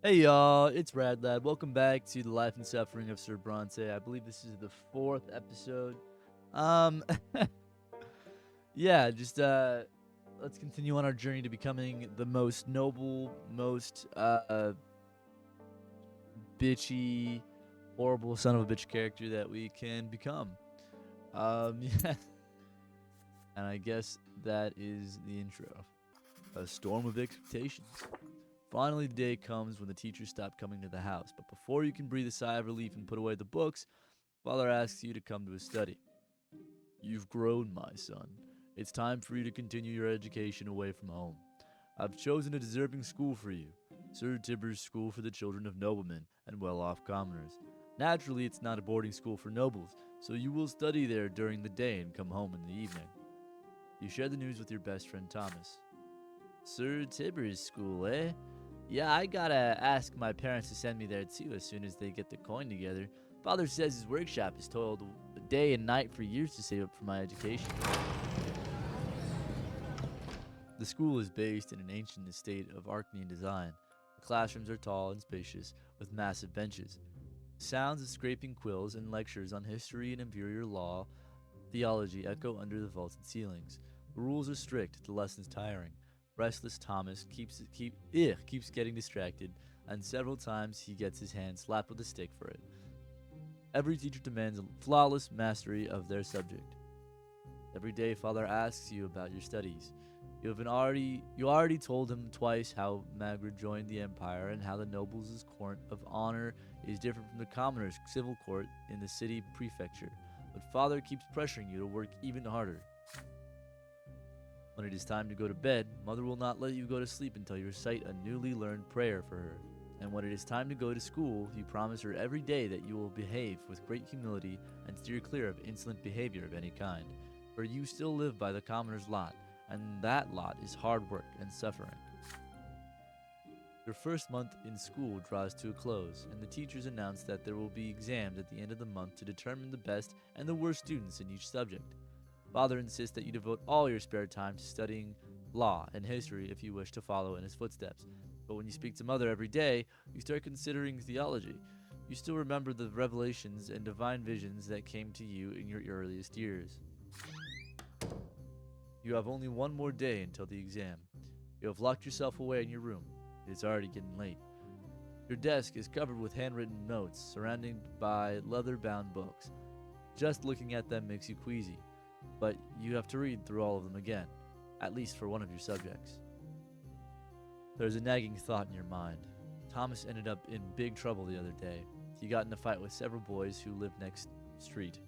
Hey y'all, it's Rad Lad. Welcome back to the life and suffering of Sir Brante. I believe this is the fourth episode. Um, yeah, just let's continue on our journey to becoming the most noble, most bitchy, horrible son of a bitch character that we can become. Yeah, and I guess that is the intro. A storm of expectations. Finally, the day comes when the teachers stop coming to the house, but before you can breathe a sigh of relief and put away the books, Father asks you to come to his study. You've grown, my son. It's time for you to continue your education away from home. I've chosen a deserving school for you, Sir Tiber's School for the Children of Noblemen and Well-Off Commoners. Naturally, it's not a boarding school for nobles, so you will study there during the day and come home in the evening. You share the news with your best friend Thomas. Sir Tiber's School, eh? Yeah, I gotta ask my parents to send me there too as soon as they get the coin together. Father says his workshop has toiled day and night for years to save up for my education. The school is based in an ancient estate of Archnean design. The classrooms are tall and spacious, with massive benches. Sounds of scraping quills and lectures on history and imperial law, theology echo under the vaulted ceilings. The rules are strict, the lessons tiring. Restless Thomas keeps getting distracted, and several times he gets his hand slapped with a stick for it. Every teacher demands a flawless mastery of their subject. Every day, Father asks you about your studies. You already told him twice how Magrid joined the Empire and how the nobles' court of honor is different from the commoners' civil court in the city prefecture. But Father keeps pressuring you to work even harder. When it is time to go to bed, Mother will not let you go to sleep until you recite a newly learned prayer for her. And when it is time to go to school, you promise her every day that you will behave with great humility and steer clear of insolent behavior of any kind. For you still live by the commoner's lot, and that lot is hard work and suffering. Your first month in school draws to a close, and the teachers announce that there will be exams at the end of the month to determine the best and the worst students in each subject. Father insists that you devote all your spare time to studying law and history if you wish to follow in his footsteps. But when you speak to Mother every day, you start considering theology. You still remember the revelations and divine visions that came to you in your earliest years. You have only one more day until the exam. You have locked yourself away in your room. It is already getting late. Your desk is covered with handwritten notes, surrounded by leather bound books. Just looking at them makes you queasy, but you have to read through all of them again, at least for one of your subjects. There's a nagging thought in your mind. Thomas ended up in big trouble the other day. He got in a fight with several boys who lived next street.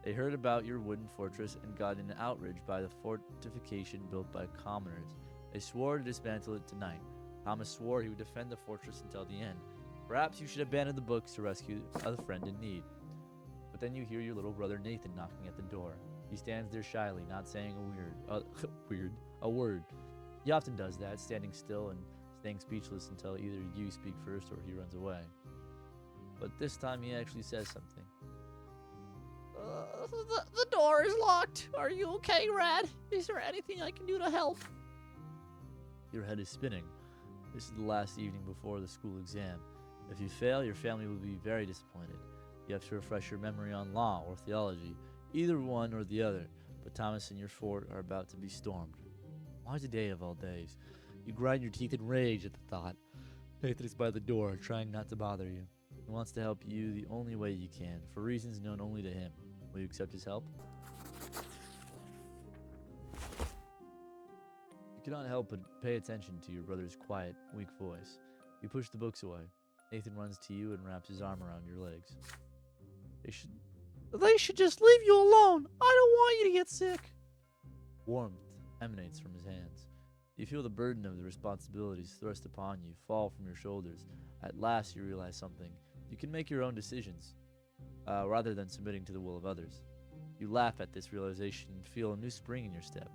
They heard about your wooden fortress and got in an outrage by the fortification built by commoners. They swore to dismantle it tonight. Thomas swore he would defend the fortress until the end. Perhaps you should abandon the books to rescue a friend in need. But then you hear your little brother Nathan knocking at the door. He stands there shyly, not saying a word. He often does that, standing still and staying speechless until either you speak first or he runs away. But this time he actually says something. The door is locked. Are you okay, Rad? Is there anything I can do to help? Your head is spinning. This is the last evening before the school exam. If you fail, your family will be very disappointed. You have to refresh your memory on law or theology, either one or the other, but Thomas and your fort are about to be stormed. Why today of all days? You grind your teeth in rage at the thought. Nathan is by the door, trying not to bother you. He wants to help you the only way you can, for reasons known only to him. Will you accept his help? You cannot help but pay attention to your brother's quiet, weak voice. You push the books away. Nathan runs to you and wraps his arm around your legs. They should just leave you alone. I don't want you to get sick. Warmth emanates from his hands. You feel the burden of the responsibilities thrust upon you fall from your shoulders. At last, you realize something. You can make your own decisions, rather than submitting to the will of others. You laugh at this realization and feel a new spring in your step.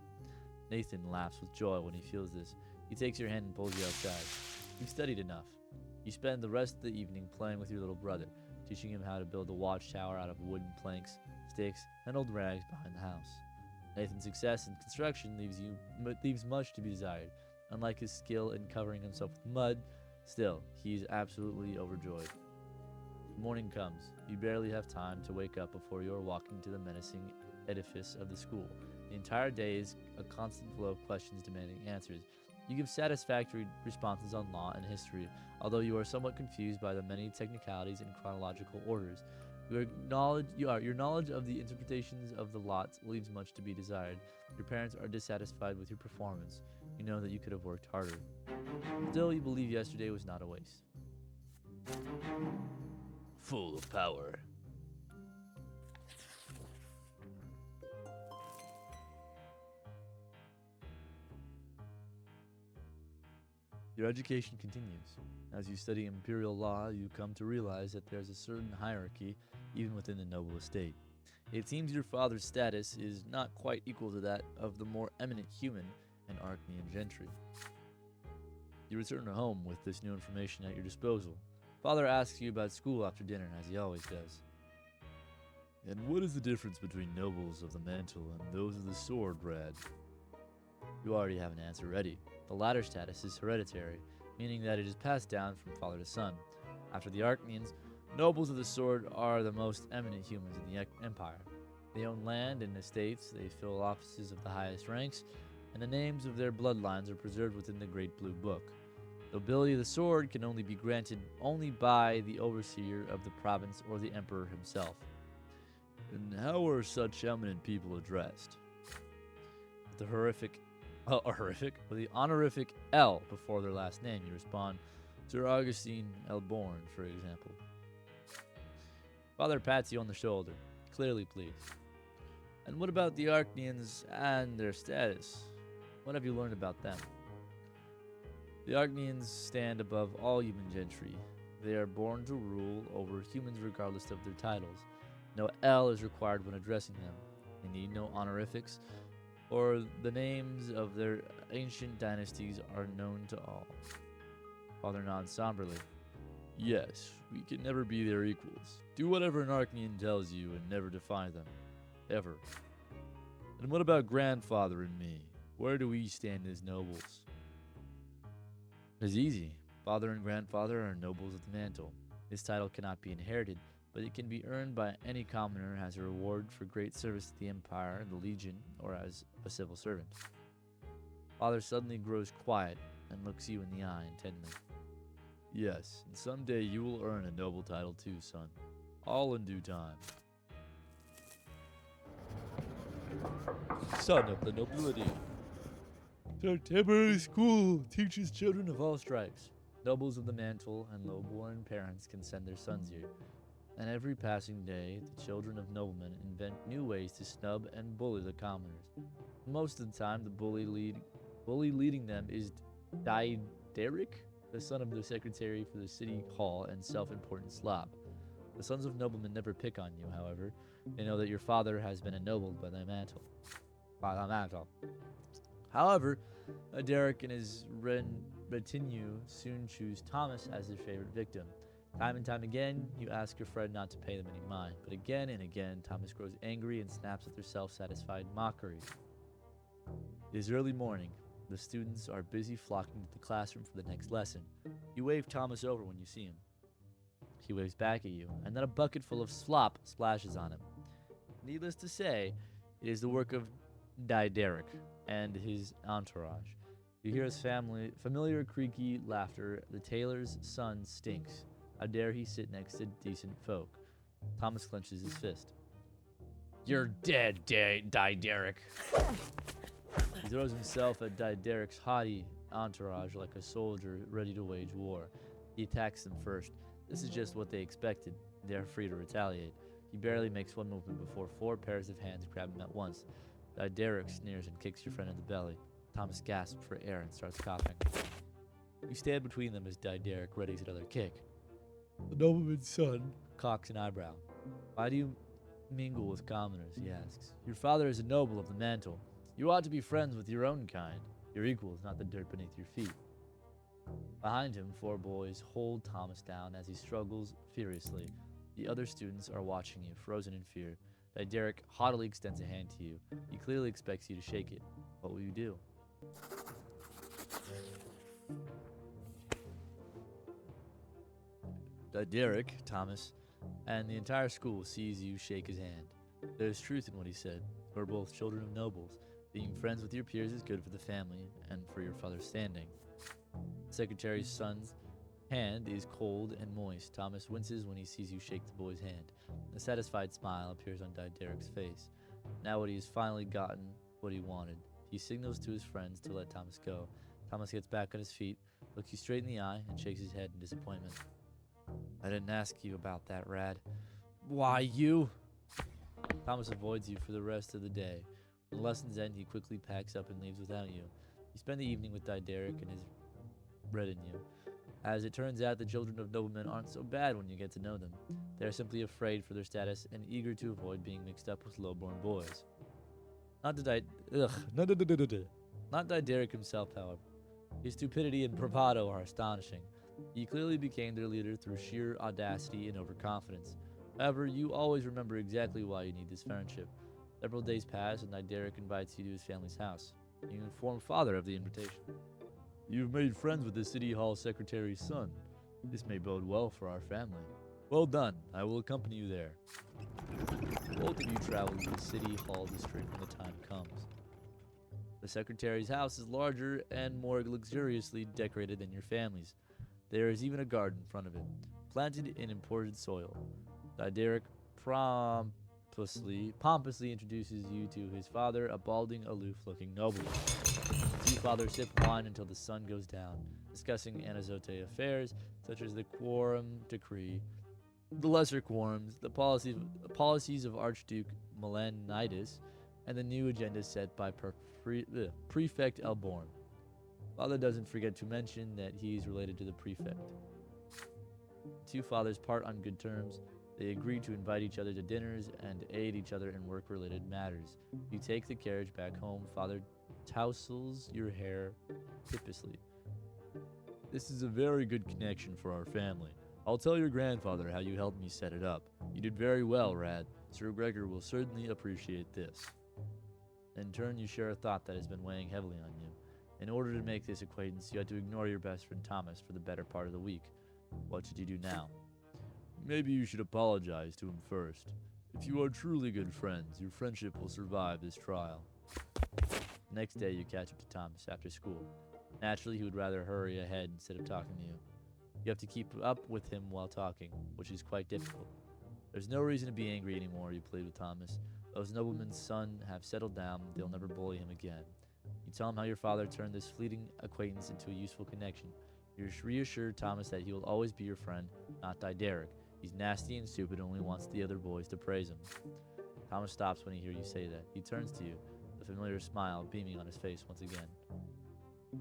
Nathan laughs with joy when he feels this. He takes your hand and pulls you outside. You've studied enough. You spend the rest of the evening playing with your little brother, teaching him how to build a watchtower out of wooden planks, sticks, and old rags behind the house. Nathan's success in construction leaves much to be desired. Unlike his skill in covering himself with mud, Still, he's absolutely overjoyed. Morning comes. You barely have time to wake up before you're walking to the menacing edifice of the school. The entire day is a constant flow of questions demanding answers. You give satisfactory responses on law and history, although you are somewhat confused by the many technicalities and chronological orders. Your knowledge of the interpretations of the lots leaves much to be desired. Your parents are dissatisfied with your performance. You know that you could have worked harder. Still, you believe yesterday was not a waste. Full of power. Your education continues. As you study imperial law, you come to realize that there's a certain hierarchy even within the noble estate. It seems your father's status is not quite equal to that of the more eminent human and Arknian gentry. You return home with this new information at your disposal. Father asks you about school after dinner, as he always does. And what is the difference between nobles of the mantle and those of the sword, Rad? You already have an answer ready. The latter status is hereditary, meaning that it is passed down from father to son. After the Arknians, nobles of the sword are the most eminent humans in the empire. They own land and estates, they fill offices of the highest ranks, and the names of their bloodlines are preserved within the Great Blue Book. The ability of the sword can only be granted only by the overseer of the province or the emperor himself. And how are such eminent people addressed? With the honorific L before their last name, you respond, Sir Augustine Elborn, for example. Father pats you on the shoulder, clearly pleased. And what about the Arknians and their status? What have you learned about them? The Arknians stand above all human gentry. They are born to rule over humans regardless of their titles. No L is required when addressing them. They need no honorifics, or the names of their ancient dynasties are known to all. Father nods somberly. Yes, we can never be their equals. Do whatever an Arknian tells you and never defy them. Ever. And what about grandfather and me? Where do we stand as nobles? It's easy. Father and grandfather are nobles of the mantle. This title cannot be inherited, but it can be earned by any commoner as a reward for great service to the Empire, the Legion, or as a civil servant. Father suddenly grows quiet and looks you in the eye intently. Yes, and someday you will earn a noble title too, son. All in due time. Son of the nobility. The temporary school teaches children of all stripes. Nobles of the mantle and low-born parents can send their sons here. And every passing day, the children of noblemen invent new ways to snub and bully the commoners. Most of the time, the bully leading them is Diederic, the son of the secretary for the city hall and self-important slob. The sons of noblemen never pick on you, however. They know that your father has been ennobled by the mantle. However, Derek and his retinue soon choose Thomas as their favorite victim. Time and time again, you ask your friend not to pay them any mind, but again and again, Thomas grows angry and snaps at their self-satisfied mockery. It is early morning. The students are busy flocking to the classroom for the next lesson. You wave Thomas over when you see him. He waves back at you, and then a bucket full of slop splashes on him. Needless to say, it is the work of Diederic and his entourage. You hear his familiar creaky laughter. The tailor's son stinks. How dare he sit next to decent folk? Thomas clenches his fist. You're dead, Diederic. He throws himself at Diederic's haughty entourage like a soldier ready to wage war. He attacks them first. This is just what they expected. They are free to retaliate. He barely makes one movement before 4 pairs of hands grab him at once. Diederic sneers and kicks your friend in the belly. Thomas gasps for air and starts coughing. You stand between them as Diederic readies another kick. The nobleman's son cocks an eyebrow. Why do you mingle with commoners, he asks. Your father is a noble of the mantle. You ought to be friends with your own kind. Your equals, not the dirt beneath your feet. Behind him, 4 boys hold Thomas down as he struggles furiously. The other students are watching you, frozen in fear. Diederic haughtily extends a hand to you. He clearly expects you to shake it. What will you do? Derek, Thomas, and the entire school sees you shake his hand. There's truth in what he said. We're both children of nobles. Being friends with your peers is good for the family and for your father's standing. The secretary's son's hand is cold and moist. Thomas winces when he sees you shake the boy's hand. A satisfied smile appears on Derek's face. Now he has finally gotten what he wanted. He signals to his friends to let Thomas go. Thomas gets back on his feet, looks you straight in the eye, and shakes his head in disappointment. I didn't ask you about that, Rad. Why, you? Thomas avoids you for the rest of the day. When the lessons end, he quickly packs up and leaves without you. You spend the evening with Derek and his Red in you. As it turns out, the children of noblemen aren't so bad when you get to know them. They are simply afraid for their status and eager to avoid being mixed up with low-born boys. Not Derek himself, however. His stupidity and bravado are astonishing. He clearly became their leader through sheer audacity and overconfidence. However, you always remember exactly why you need this friendship. Several days pass, and Derek invites you to his family's house. You inform father of the invitation. You've made friends with the City Hall Secretary's son. This may bode well for our family. Well done. I will accompany you there. Both of you travel to the City Hall district when the time comes. The Secretary's house is larger and more luxuriously decorated than your family's. There is even a garden in front of it, planted in imported soil. Derek pompously introduces you to his father, a balding, aloof-looking nobleman. The two fathers sip wine until the sun goes down, discussing Anazote affairs such as the Quorum Decree, the lesser quorums, the policies of Archduke Melanitis, and the new agenda set by Prefect Elborn. Father doesn't forget to mention that he's related to the prefect. The two fathers part on good terms. They agree to invite each other to dinners and aid each other in work-related matters. You take the carriage back home. Father tousles your hair typically. This is a very good connection for our family. I'll tell your grandfather how you helped me set it up. You did very well, Rad. Sir Gregor will certainly appreciate this. In turn, you share a thought that has been weighing heavily on you. In order to make this acquaintance, you had to ignore your best friend Thomas for the better part of the week. What should you do now? Maybe you should apologize to him first. If you are truly good friends, your friendship will survive this trial. Next day, you catch up to Thomas after school. Naturally, he would rather hurry ahead instead of talking to you. You have to keep up with him while talking, which is quite difficult. There's no reason to be angry anymore, you plead with Thomas. Those noblemen's sons have settled down, they'll never bully him again. You tell him how your father turned this fleeting acquaintance into a useful connection. You reassure Thomas that he will always be your friend, not Derek. He's nasty and stupid and only wants the other boys to praise him. Thomas stops when he hears you say that. He turns to you, the familiar smile beaming on his face once again.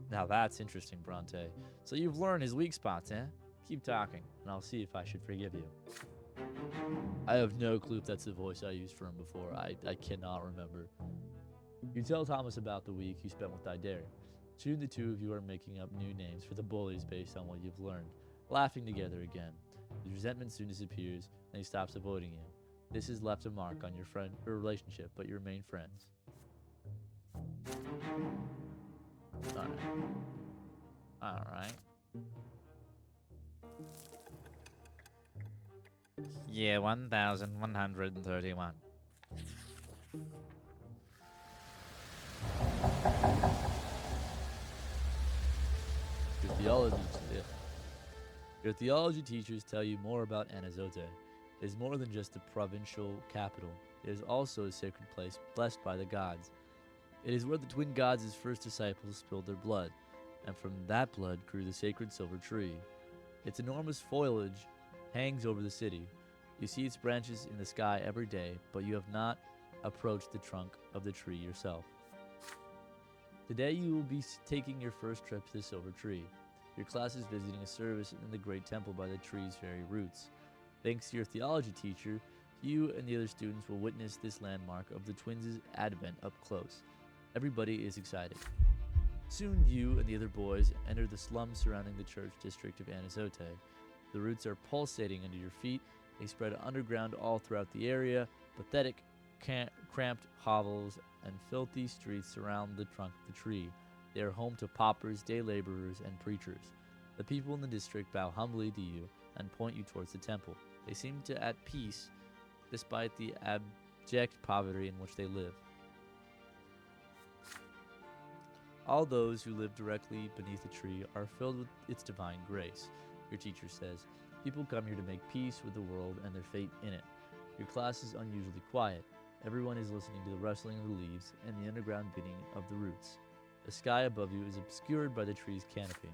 Now that's interesting, Brante. So you've learned his weak spots, eh? Keep talking, and I'll see if I should forgive you. I have no clue if that's the voice I used for him before. I cannot remember. You tell Thomas about the week you spent with Derek. Soon the two of you are making up new names for the bullies based on what you've learned, laughing together again. His resentment soon disappears, and he stops avoiding you. This has left a mark on your relationship, but you remain friends. Alright. Yeah, 1131. Your theology teachers tell you more about Anazote. It is more than just a provincial capital. It is also a sacred place blessed by the gods. It is where the twin gods' first disciples spilled their blood, and from that blood grew the sacred silver tree. Its enormous foliage hangs over the city. You see its branches in the sky every day, but you have not approached the trunk of the tree yourself. Today you will be taking your first trip to the silver tree. Your class is visiting a service in the great temple by the tree's very roots. Thanks to your theology teacher, you and the other students will witness this landmark of the twins' advent up close. Everybody is excited. Soon you and the other boys enter the slums surrounding the church district of Anazote. The roots are pulsating under your feet. They spread underground all throughout the area. Pathetic, cramped hovels and filthy streets surround the trunk of the tree. They are home to paupers, day laborers, and preachers. The people in the district bow humbly to you and point you towards the temple. They seem to at peace despite the abject poverty in which they live. All those who live directly beneath the tree are filled with its divine grace, your teacher says. People come here to make peace with the world and their fate in it. Your class is unusually quiet. Everyone is listening to the rustling of the leaves and the underground beating of the roots. The sky above you is obscured by the tree's canopy.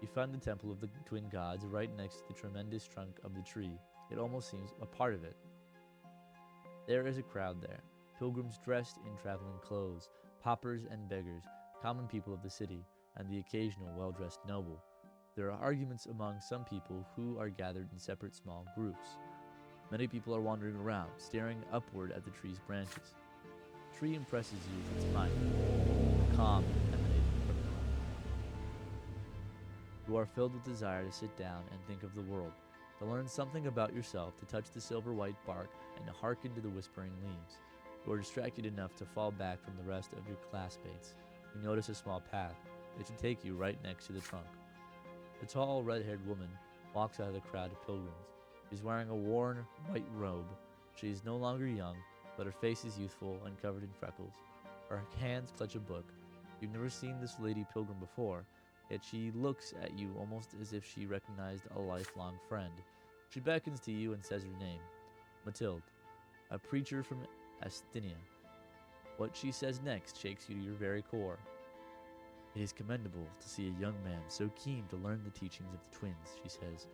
You find the temple of the twin gods right next to the tremendous trunk of the tree. It almost seems a part of it. There is a crowd there, pilgrims dressed in traveling clothes, paupers and beggars, common people of the city, and the occasional well-dressed noble. There are arguments among some people who are gathered in separate small groups. Many people are wandering around, staring upward at the tree's branches. The tree impresses you with its might, the calm emanating from it. You are filled with desire to sit down and think of the world, to learn something about yourself, to touch the silver-white bark, and to hearken to the whispering leaves. You are distracted enough to fall back from the rest of your classmates. You notice a small path. It should take you right next to the trunk. A tall, red-haired woman walks out of the crowd of pilgrims. She's wearing a worn, white robe. She is no longer young, but her face is youthful and covered in freckles. Her hands clutch a book. You've never seen this lady pilgrim before, yet she looks at you almost as if she recognized a lifelong friend. She beckons to you and says her name, Mathilde, a preacher from Astynia. What she says next shakes you to your very core. It is commendable to see a young man so keen to learn the teachings of the twins, she says.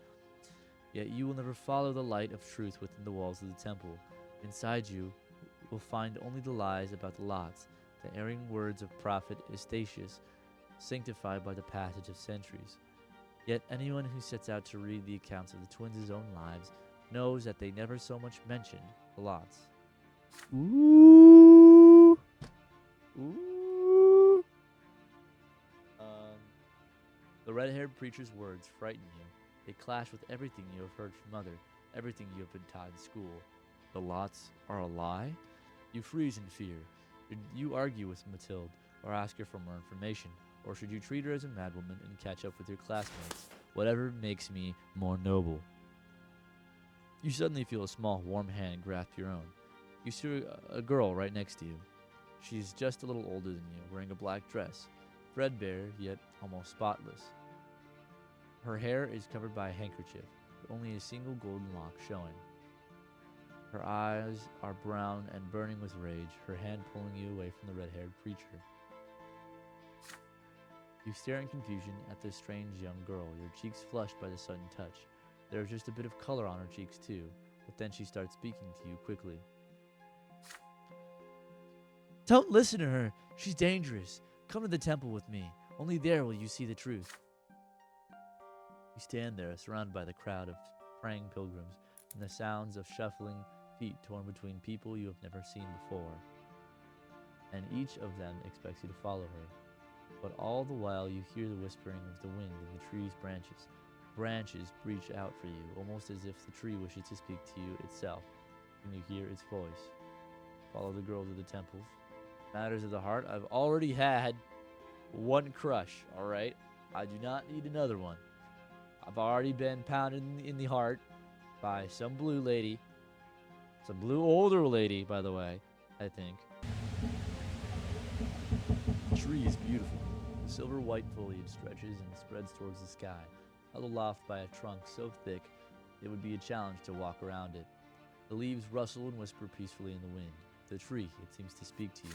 Yet you will never follow the light of truth within the walls of the temple. Inside you will find only the lies about the lots, the erring words of prophet Eustachius, sanctified by the passage of centuries. Yet anyone who sets out to read the accounts of the twins' own lives knows that they never so much mentioned the lots. Ooh. Ooh. The red-haired preacher's words frighten you. They clash with everything you have heard from Mother, everything you have been taught in school. The lots are a lie? You freeze in fear. Should you argue with Mathilde, or ask her for more information, or should you treat her as a madwoman and catch up with your classmates? Whatever makes me more noble. You suddenly feel a small, warm hand grasp your own. You see a girl right next to you. She's just a little older than you, wearing a black dress, threadbare yet almost spotless. Her hair is covered by a handkerchief, with only a single golden lock showing. Her eyes are brown and burning with rage, her hand pulling you away from the red-haired preacher. You stare in confusion at this strange young girl, your cheeks flushed by the sudden touch. There is just a bit of color on her cheeks too, but then she starts speaking to you quickly. Don't listen to her. She's dangerous. Come to the temple with me. Only there will you see the truth. You stand there, surrounded by the crowd of praying pilgrims and the sounds of shuffling feet torn between people you have never seen before. And each of them expects you to follow her. But all the while you hear the whispering of the wind in the tree's branches. Branches reach out for you, almost as if the tree wishes to speak to you itself, and you hear its voice. Follow the girl to the temple. Matters of the heart, I've already had one crush, alright? I do not need another one. I've already been pounded in the heart by some blue lady. Some blue older lady, by the way, I think. The tree is beautiful. The silver white foliage stretches and spreads towards the sky, held aloft by a trunk so thick it would be a challenge to walk around it. The leaves rustle and whisper peacefully in the wind. The tree, it seems to speak to you.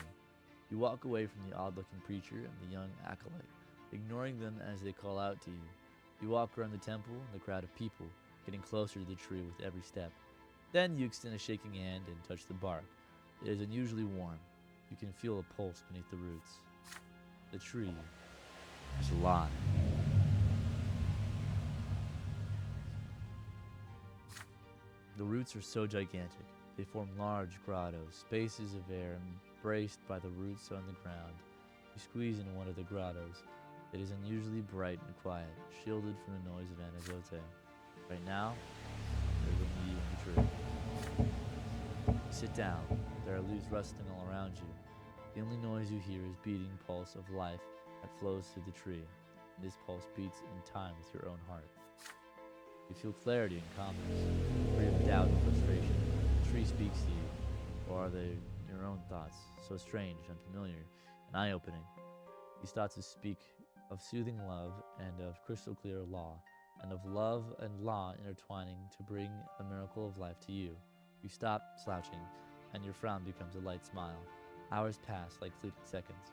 You walk away from the odd-looking preacher and the young acolyte, ignoring them as they call out to you. You walk around the temple and the crowd of people, getting closer to the tree with every step. Then you extend a shaking hand and touch the bark. It is unusually warm. You can feel a pulse beneath the roots. The tree is alive. The roots are so gigantic. They form large grottos, spaces of air embraced by the roots on the ground. You squeeze into one of the grottos. It is unusually bright and quiet, shielded from the noise of Anazote. Right now, there's only you and the tree. You sit down. There are leaves rustling all around you. The only noise you hear is beating pulse of life that flows through the tree. And this pulse beats in time with your own heart. You feel clarity and calmness, free of doubt and frustration. The tree speaks to you, or are they your own thoughts, so strange, unfamiliar, and eye-opening? These thoughts speak of soothing love and of crystal clear law, and of love and law intertwining to bring the miracle of life to you. You stop slouching, and your frown becomes a light smile. Hours pass like fleeting seconds.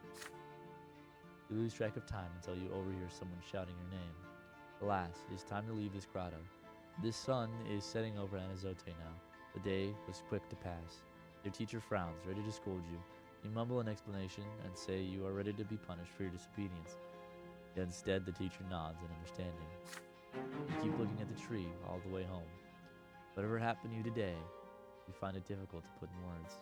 You lose track of time until you overhear someone shouting your name. Alas, it is time to leave this grotto. The sun is setting over Anazote now. The day was quick to pass. Your teacher frowns, ready to scold you. You mumble an explanation and say you are ready to be punished for your disobedience. Yet instead, the teacher nods in understanding. You keep looking at the tree all the way home. Whatever happened to you today, you find it difficult to put in words.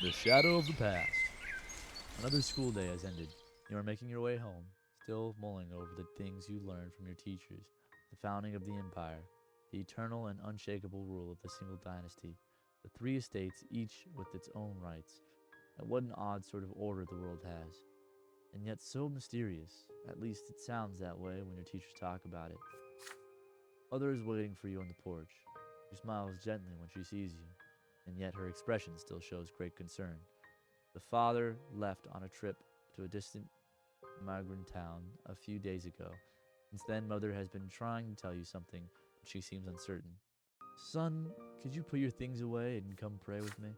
The shadow of the past. Another school day has ended. You are making your way home, still mulling over the things you learned from your teachers, the founding of the empire, the eternal and unshakable rule of a single dynasty, the 3 estates, each with its own rights. And what an odd sort of order the world has. And yet so mysterious. At least it sounds that way when your teachers talk about it. Mother is waiting for you on the porch. She smiles gently when she sees you, and yet her expression still shows great concern. The father left on a trip to a distant migrant town a few days ago. Since then, Mother has been trying to tell you something, but she seems uncertain. Son, could you put your things away and come pray with me?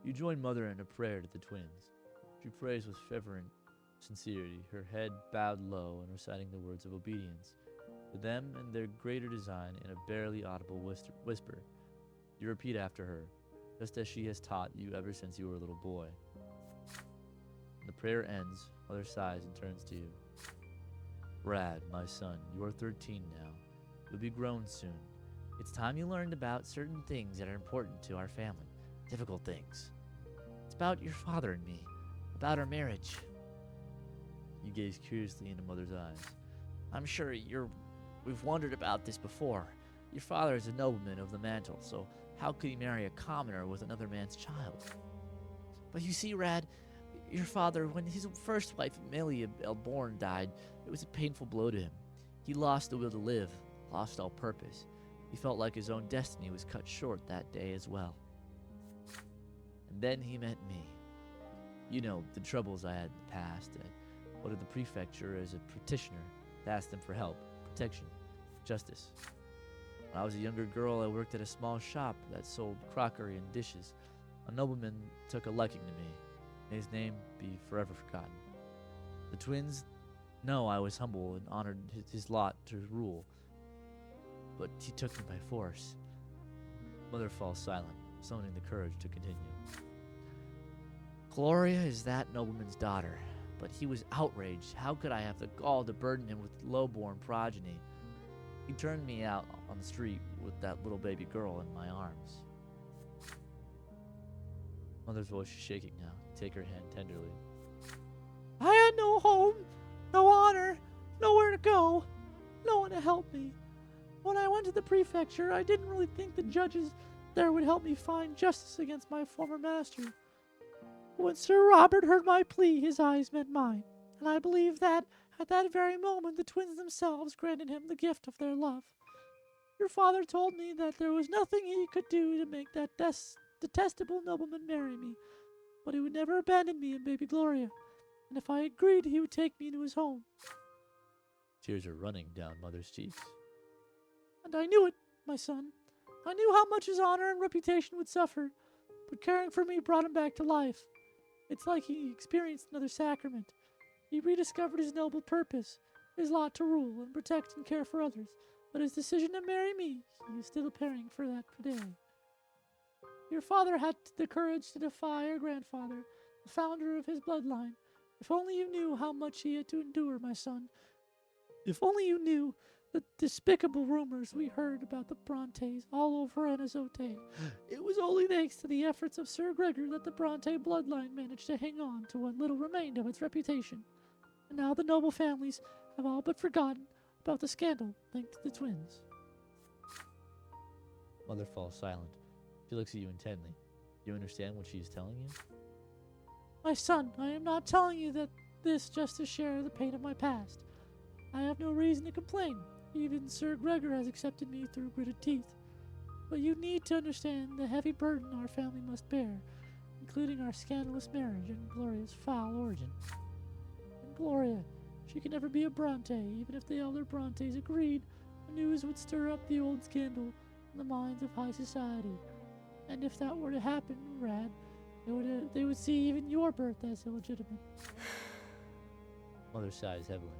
You join Mother in a prayer to the twins. She prays with fervent sincerity, her head bowed low and reciting the words of obedience to them and their greater design in a barely audible whisper. You repeat after her, just as she has taught you ever since you were a little boy. When the prayer ends, Mother sighs and turns to you. Rad, my son, you are 13 now. You'll be grown soon. It's time you learned about certain things that are important to our family. Difficult things. It's about your father and me. About our marriage. You gaze curiously into Mother's eyes. I'm sure we've wondered about this before. Your father is a nobleman of the mantle, so how could he marry a commoner with another man's child? But you see, Rad, your father, when his first wife, Amelia Elborn, died, it was a painful blow to him. He lost the will to live, lost all purpose. He felt like his own destiny was cut short that day as well. And then he met me. You know, the troubles I had in the past. I went to the prefecture as a petitioner to ask them for help, protection, justice. When I was a younger girl, I worked at a small shop that sold crockery and dishes. A nobleman took a liking to me. May his name be forever forgotten. The twins know I was humble and honored his lot to rule. But he took me by force. Mother falls silent, summoning the courage to continue. Gloria is that nobleman's daughter, but he was outraged. How could I have the gall to burden him with low-born progeny? He turned me out on the street with that little baby girl in my arms. Mother's voice is shaking now. Take her hand tenderly. I had no home, no honor, nowhere to go, no one to help me. When I went to the prefecture, I didn't really think the judges there would help me find justice against my former master. When Sir Robert heard my plea, his eyes met mine, and I believe that at that very moment the twins themselves granted him the gift of their love. Your father told me that there was nothing he could do to make that detestable nobleman marry me, but he would never abandon me and baby Gloria, and if I agreed, he would take me into his home. Tears are running down Mother's cheeks. And I knew it, my son. I knew how much his honor and reputation would suffer, but caring for me brought him back to life. It's like he experienced another sacrament. He rediscovered his noble purpose, his lot to rule and protect and care for others, but his decision to marry me, he is still preparing for that today. Your father had the courage to defy your grandfather, the founder of his bloodline. If only you knew how much he had to endure, my son. If only you knew the despicable rumors we heard about the Brantes all over Anazote. It was only thanks to the efforts of Sir Gregor that the Brante bloodline managed to hang on to what little remained of its reputation. And now the noble families have all but forgotten about the scandal linked to the twins. Mother falls silent. She looks at you intently. Do you understand what she is telling you? My son, I am not telling you that this just to share the pain of my past. I have no reason to complain. Even Sir Gregor has accepted me through gritted teeth. But you need to understand the heavy burden our family must bear, including our scandalous marriage and Gloria's foul origin. And Gloria, she can never be a Brante, even if the elder Brontes agreed. The news would stir up the old scandal in the minds of high society. And if that were to happen, Rad, they would see even your birth as illegitimate. Mother sighs heavily.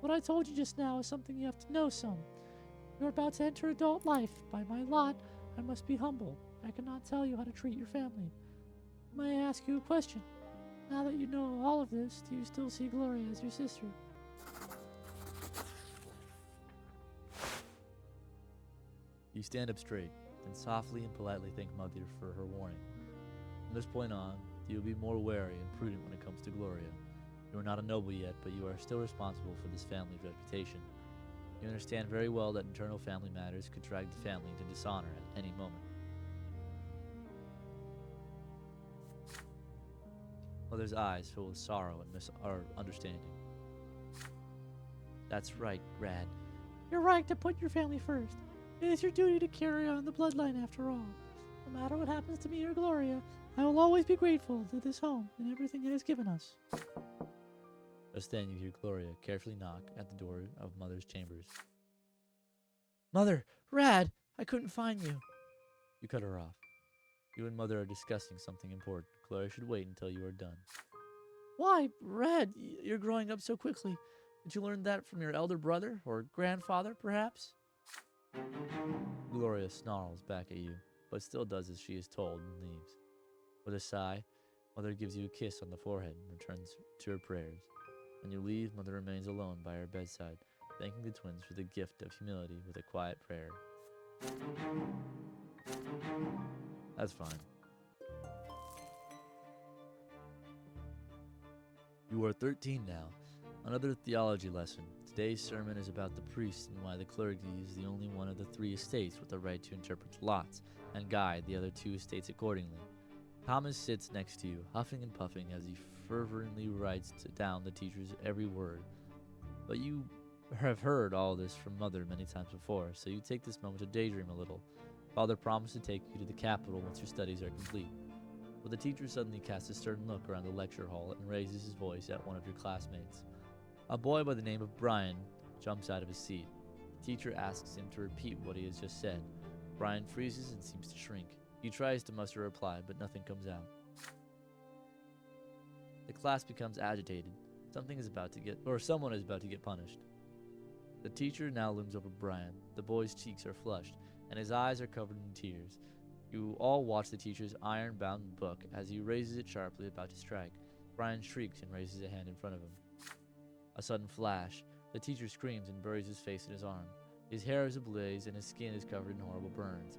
What I told you just now is something you have to know, son. You're about to enter adult life. By my lot, I must be humble. I cannot tell you how to treat your family. May I ask you a question? Now that you know all of this, do you still see Gloria as your sister? You stand up straight, then softly and politely thank Mother for her warning. From this point on, you will be more wary and prudent when it comes to Gloria. You are not a noble yet, but you are still responsible for this family's reputation. You understand very well that internal family matters could drag the family into dishonor at any moment. Mother's eyes fill with sorrow and understanding. That's right, Rad. You're right to put your family first. It is your duty to carry on the bloodline after all. No matter what happens to me or Gloria, I will always be grateful to this home and everything it has given us. Just then you hear Gloria carefully knock at the door of Mother's chambers. Mother, Rad, I couldn't find you. You cut her off. You and Mother are discussing something important. Gloria should wait until you are done. Why, Rad, you're growing up so quickly. Did you learn that from your elder brother or grandfather, perhaps? Gloria snarls back at you, but still does as she is told and leaves. With a sigh, Mother gives you a kiss on the forehead and returns to her prayers. When you leave, Mother remains alone by her bedside, thanking the twins for the gift of humility with a quiet prayer. That's fine. You are 13 now. Another theology lesson. Today's sermon is about the priest and why the clergy is the only one of the 3 estates with the right to interpret lots and guide the other 2 estates accordingly. Thomas sits next to you, huffing and puffing as he fervently writes down the teacher's every word. But you have heard all this from Mother many times before, so you take this moment to daydream a little. Father promised to take you to the capital once your studies are complete. But the teacher suddenly casts a stern look around the lecture hall and raises his voice at one of your classmates. A boy by the name of Brian jumps out of his seat. The teacher asks him to repeat what he has just said. Brian freezes and seems to shrink. He tries to muster a reply, but nothing comes out. The class becomes agitated. Someone is about to get punished. The teacher now looms over Brian. The boy's cheeks are flushed, and his eyes are covered in tears. You all watch the teacher's iron-bound book as he raises it sharply, about to strike. Brian shrieks and raises a hand in front of him. A sudden flash. The teacher screams and buries his face in his arm. His hair is ablaze and his skin is covered in horrible burns.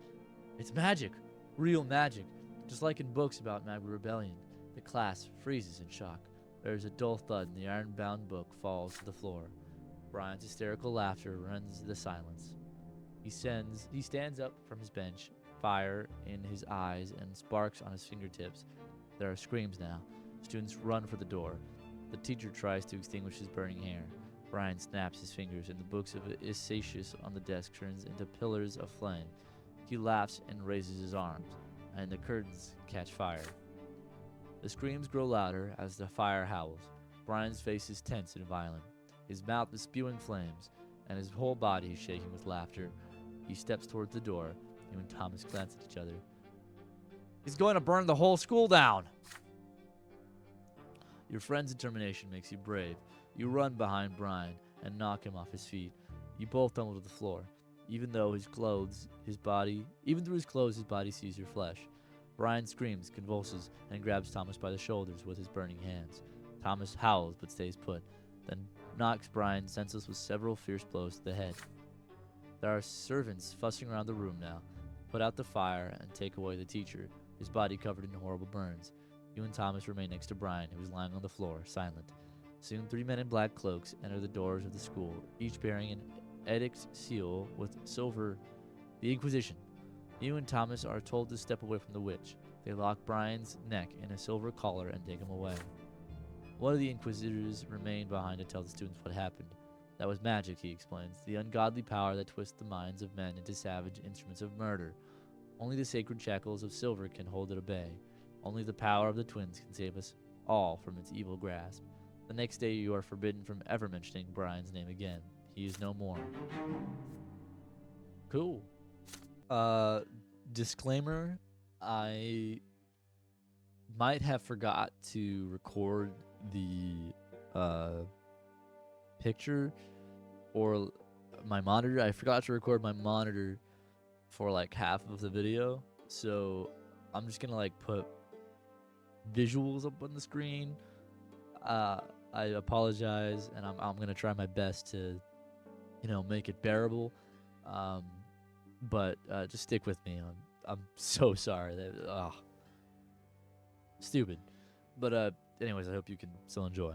It's magic! Real magic! Just like in books about Magma Rebellion. The class freezes in shock. There is a dull thud and the iron-bound book falls to the floor. Brian's hysterical laughter rends the silence. He stands up from his bench, fire in his eyes and sparks on his fingertips. There are screams now. Students run for the door. The teacher tries to extinguish his burning hair. Brian snaps his fingers, and the books of Isacius on the desk turns into pillars of flame. He laughs and raises his arms, and the curtains catch fire. The screams grow louder as the fire howls. Brian's face is tense and violent. His mouth is spewing flames, and his whole body is shaking with laughter. He steps towards the door. You and Thomas glance at each other. He's going to burn the whole school down. Your friend's determination makes you brave. You run behind Brian and knock him off his feet. You both tumble to the floor. Even through his clothes, his body sees your flesh. Brian screams, convulses, and grabs Thomas by the shoulders with his burning hands. Thomas howls but stays put, then knocks Brian senseless with several fierce blows to the head. There are servants fussing around the room now. Put out the fire and take away the teacher, his body covered in horrible burns. You and Thomas remain next to Brian, who is lying on the floor, silent. Soon 3 men in black cloaks enter the doors of the school, each bearing an edict seal with silver, the Inquisition. You and Thomas are told to step away from the witch. They lock Brian's neck in a silver collar and take him away. One of the Inquisitors remained behind to tell the students what happened. That was magic, he explains, the ungodly power that twists the minds of men into savage instruments of murder. Only the sacred shackles of silver can hold it at bay. Only the power of the twins can save us all from its evil grasp. The next day you are forbidden from ever mentioning Brian's name again. He is no more. Cool. Disclaimer, I might have forgot to record the picture or my monitor. I forgot to record my monitor for like half of the video, so I'm just gonna like put visuals up on the screen. I apologize, and I'm gonna try my best to, make it bearable. But just stick with me. I'm so sorry. Stupid. But anyways, I hope you can still enjoy.